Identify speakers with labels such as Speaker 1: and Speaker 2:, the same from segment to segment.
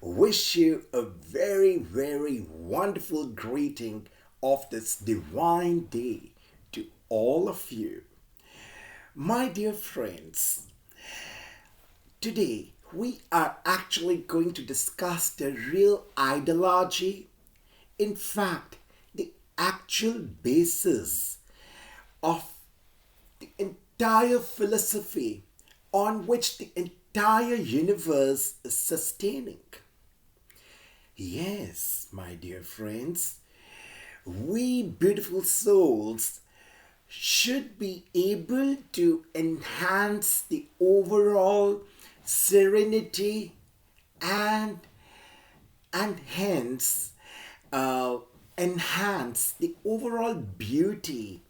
Speaker 1: wish you a very, very wonderful greeting of this divine day to all of you. My dear friends, today we are actually going to discuss the real ideology, in fact, the actual basis of the entire philosophy on which the entire universe is sustaining. Yes, my dear friends, we beautiful souls should be able to enhance the overall serenity and hence enhance the overall beauty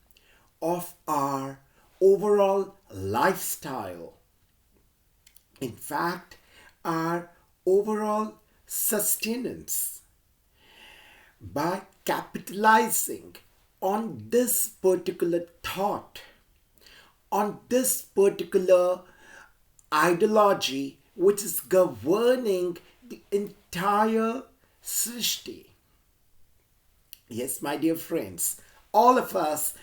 Speaker 1: of our overall lifestyle. In fact, our overall sustenance by capitalizing on this particular thought, on this particular ideology which is governing the entire Srishti. Yes, my dear friends, all of us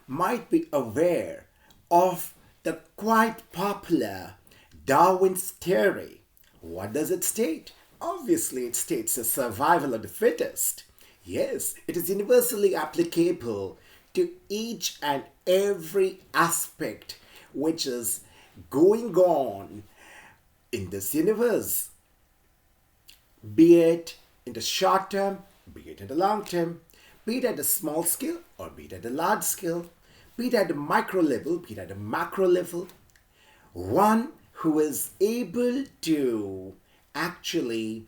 Speaker 1: might be aware of the quite popular Darwin's theory. What does it state? Obviously, it states the survival of the fittest. Yes, it is universally applicable to each and every aspect which is going on in this universe, be it in the short term, be it in the long term, be it at a small scale or be it at a large scale, be it at a micro level, be it at a macro level. One who is able to actually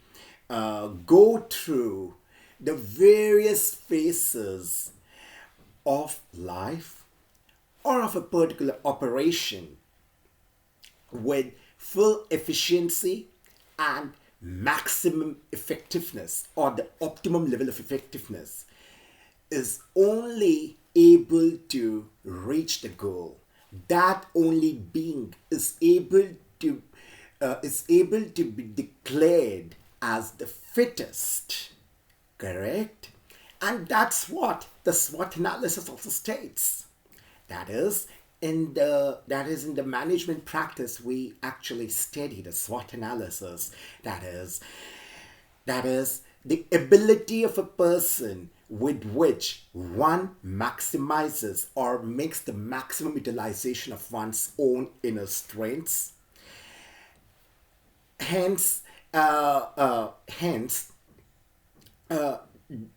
Speaker 1: go through the various phases of life or of a particular operation with full efficiency and maximum effectiveness or the optimum level of effectiveness is only able to reach the goal. That only being is able to be declared as the fittest. Correct? And that's what the SWOT analysis also states. That is in the management practice we actually study the SWOT analysis. That is the ability of a person with which one maximizes or makes the maximum utilization of one's own inner strengths. Hence,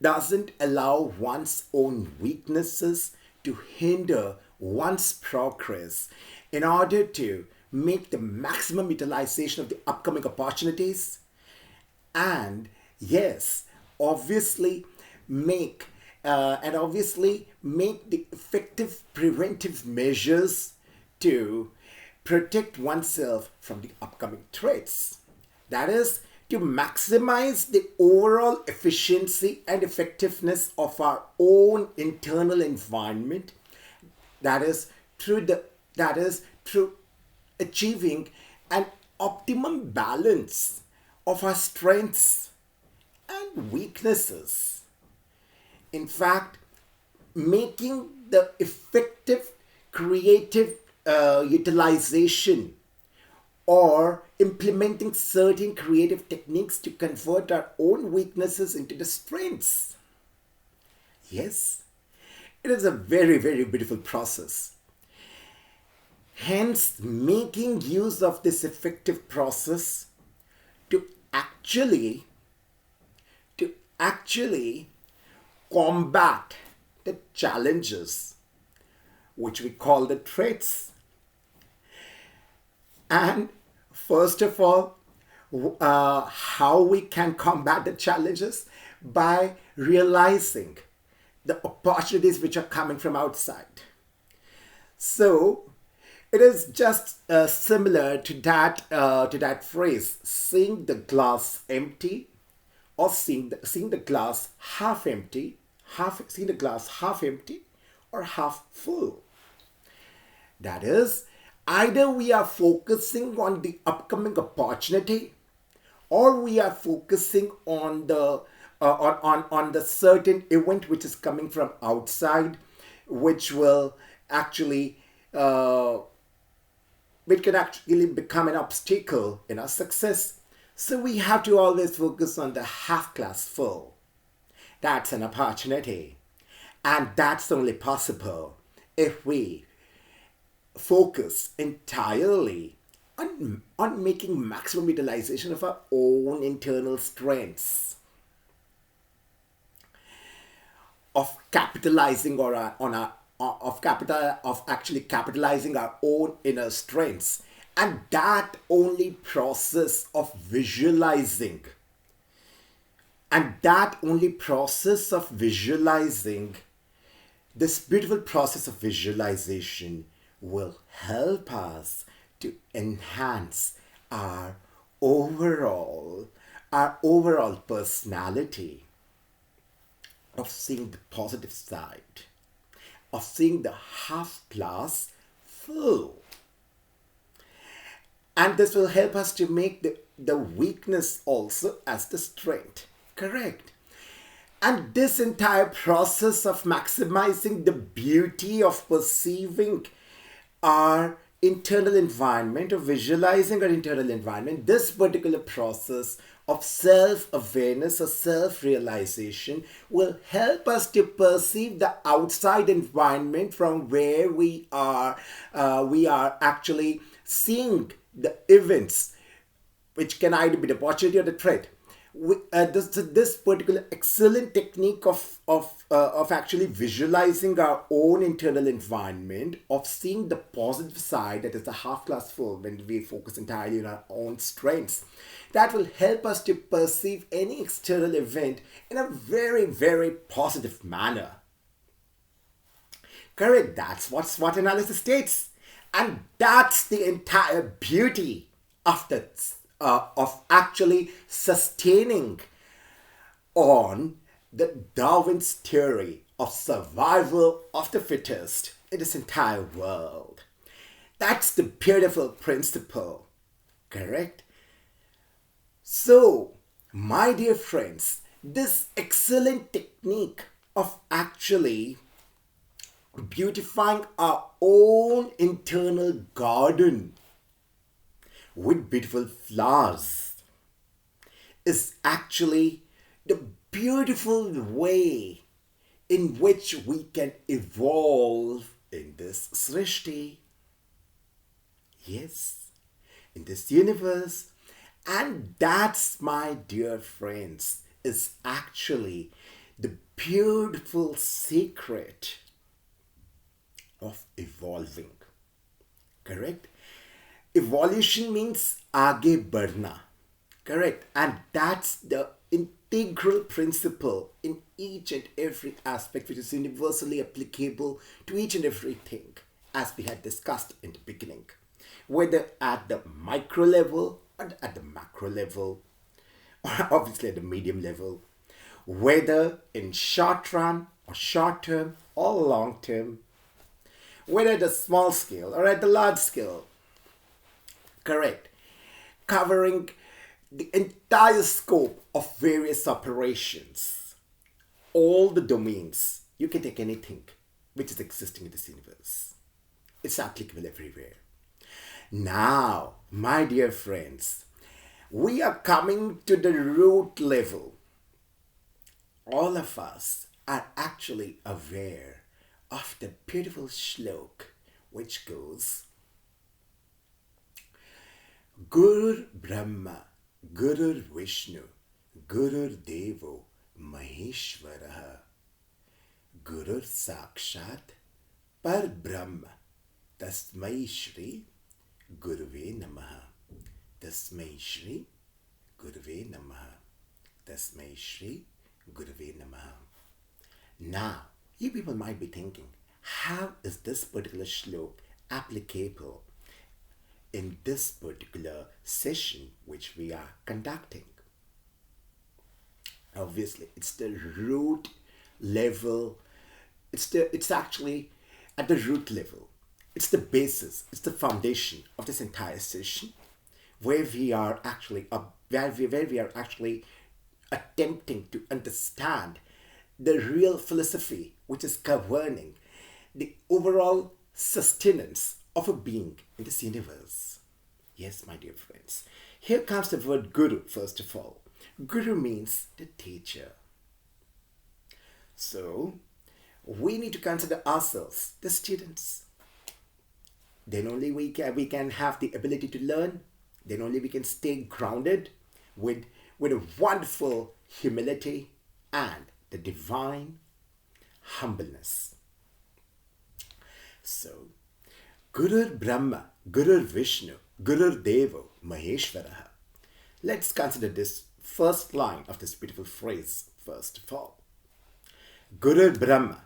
Speaker 1: doesn't allow one's own weaknesses to hinder one's progress in order to make the maximum utilization of the upcoming opportunities, and yes, obviously make the effective preventive measures to protect oneself from the upcoming threats. That is, to maximize the overall efficiency and effectiveness of our own internal environment. That is through achieving an optimum balance of our strengths and weaknesses. In fact, making the effective creative utilization or implementing certain creative techniques to convert our own weaknesses into the strengths. Yes, it is a very, very beautiful process. Hence, making use of this effective process to actually combat the challenges which we call the threats. And first of all, how we can combat the challenges? By realizing the opportunities which are coming from outside. So it is just similar to that phrase, seeing the glass empty or seeing the glass half empty, seeing the glass half empty or half full. That is, either we are focusing on the upcoming opportunity or we are focusing on the on the certain event which is coming from outside, which will actually which can actually become an obstacle in our success. So we have to always focus on the half glass full. That's an opportunity. And that's only possible if we focus entirely on making maximum utilization of our own internal strengths, of capitalizing or on our of capital of actually capitalizing our own inner strengths. And that only process of visualizing and that only process of visualizing this beautiful process of visualization will help us to enhance our overall personality, of seeing the positive side, of seeing the half glass full. And this will help us to make the weakness also as the strength. Correct. And this entire process of maximizing the beauty of perceiving our internal environment, of visualizing our internal environment, this particular process of self-awareness or self-realization will help us to perceive the outside environment from where we are actually seeing the events, which can either be the opportunity or the threat. This particular excellent technique of actually visualizing our own internal environment, of seeing the positive side, that is the half glass full, when we focus entirely on our own strengths, that will help us to perceive any external event in a very, very positive manner. Correct. That's what SWOT analysis states. And that's the entire beauty of of actually sustaining on the Darwin's theory of survival of the fittest in this entire world. That's the beautiful principle. Correct? So, my dear friends, this excellent technique of actually beautifying our own internal garden with beautiful flowers is actually the beautiful way in which we can evolve in this Srishti. Yes, in this universe. And that's, my dear friends, is actually the beautiful secret of evolving. Correct? Evolution means aage badhna. Correct? And that's the integral principle in each and every aspect, which is universally applicable to each and everything, as we had discussed in the beginning. Whether at the micro level or at the macro level, or obviously at the medium level, whether in short run or short term or long term, whether at the small scale or at the large scale. Correct. Covering the entire scope of various operations, all the domains. You can take anything which is existing in this universe. It's applicable everywhere. Now, my dear friends, we are coming to the root level. All of us are actually aware of the beautiful shlok which goes, Gurur Brahma, Gurur Vishnu, Gurur Devo, Maheshwaraha, Gurur Sakshat, Par Brahma, Tasmai Shri, Guruve Namaha, Tasmai Shri, Guruve Namaha, Tasmai Shri, Guruve Namaha. Now, you people might be thinking, how is this particular shlok applicable in this particular session which we are conducting? Obviously, it's the root level. It's actually at the root level. It's the basis, it's the foundation of this entire session, where we are actually where we are actually attempting to understand the real philosophy which is governing the overall sustenance of a being in this universe. Yes, my dear friends. Here comes the word guru, first of all. Guru means the teacher. So, we need to consider ourselves the students. Then only we can have the ability to learn. Then only we can stay grounded with a wonderful humility and the divine humbleness. So, Gurur Brahma, Gurur Vishnu, Gurur Devo, Maheshwaraha. Let's consider this first line of this beautiful phrase first of all. Gurur Brahma.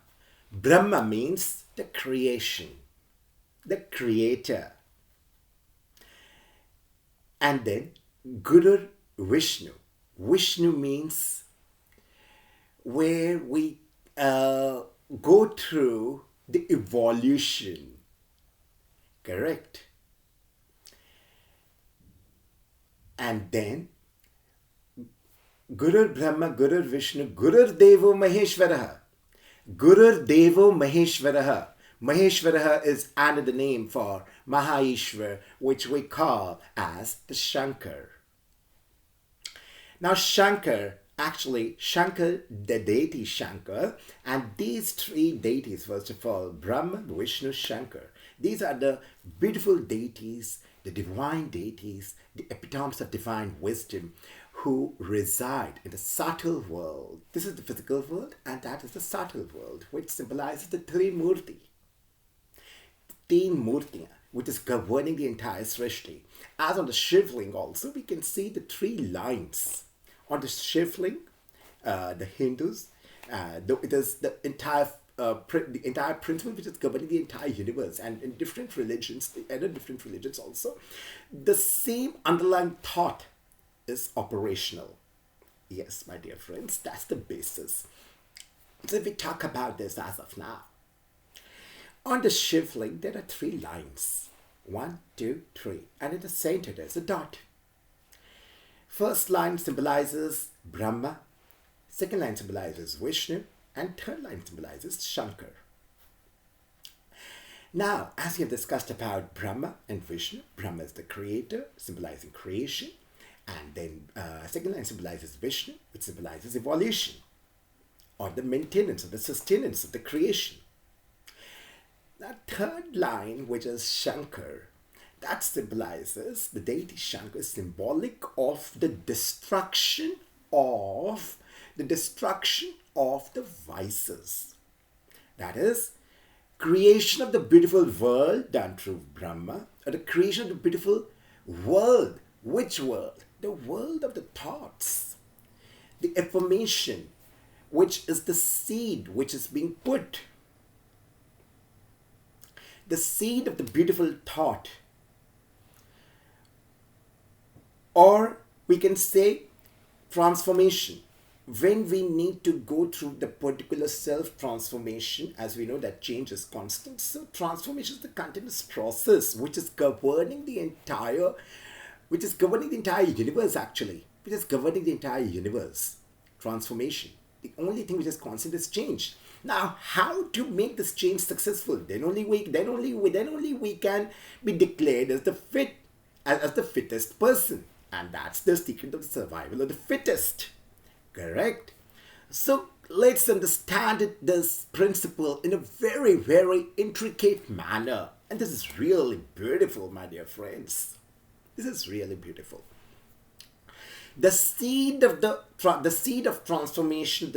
Speaker 1: Brahma means the creation, the creator. And then Gurur Vishnu. Vishnu means where we go through the evolution. Correct? And then Gurur Brahma, Gurur Vishnu, Gurur Devo Maheshwaraha. Gurur Devo Maheshwaraha. Maheshwaraha is another name for Mahaishwar, which we call as the Shankar. Now Shankar, the deity Shankar, and these three deities, first of all, Brahma, Vishnu, Shankar, these are the beautiful deities, the divine deities, the epitomes of divine wisdom who reside in the subtle world. This is the physical world, and that is the subtle world, which symbolizes the Trimurti. Teen Murti, which is governing the entire Srishti. As on the Shivling also, we can see the three lines. On the Shivling, the Hindus, it is the entire principle which is governing the entire universe, and in different religions, different religions also, the same underlying thought is operational. Yes, my dear friends, that's the basis. So if we talk about this as of now, on the Shivling, there are three lines. 1, 2, 3. And in the center, there's a dot. First line symbolizes Brahma. Second line symbolizes Vishnu. And third line symbolizes Shankar. Now, as we have discussed about Brahma and Vishnu, Brahma is the creator, symbolizing creation. And then second line symbolizes Vishnu, which symbolizes evolution, or the maintenance or the sustenance of the creation. The third line, which is Shankar, that symbolizes the deity Shankar, is symbolic of the destruction of the vices. That is, creation of the beautiful world done through Brahma, or the creation of the beautiful world. Which world? The world of the thoughts. The affirmation, which is the seed which is being put. The seed of the beautiful thought. Or we can say transformation. When we need to go through the particular self-transformation, as we know that change is constant, so transformation is the continuous process which is governing the entire universe actually. Which is governing the entire universe. Transformation. The only thing which is constant is change. Now, how to make this change successful? Then only we can be declared as the fittest person. And that's the secret of the survival of the fittest. Correct? So let's understand this principle in a very, very intricate manner. And this is really beautiful, my dear friends. This is really beautiful. The seed of transformation,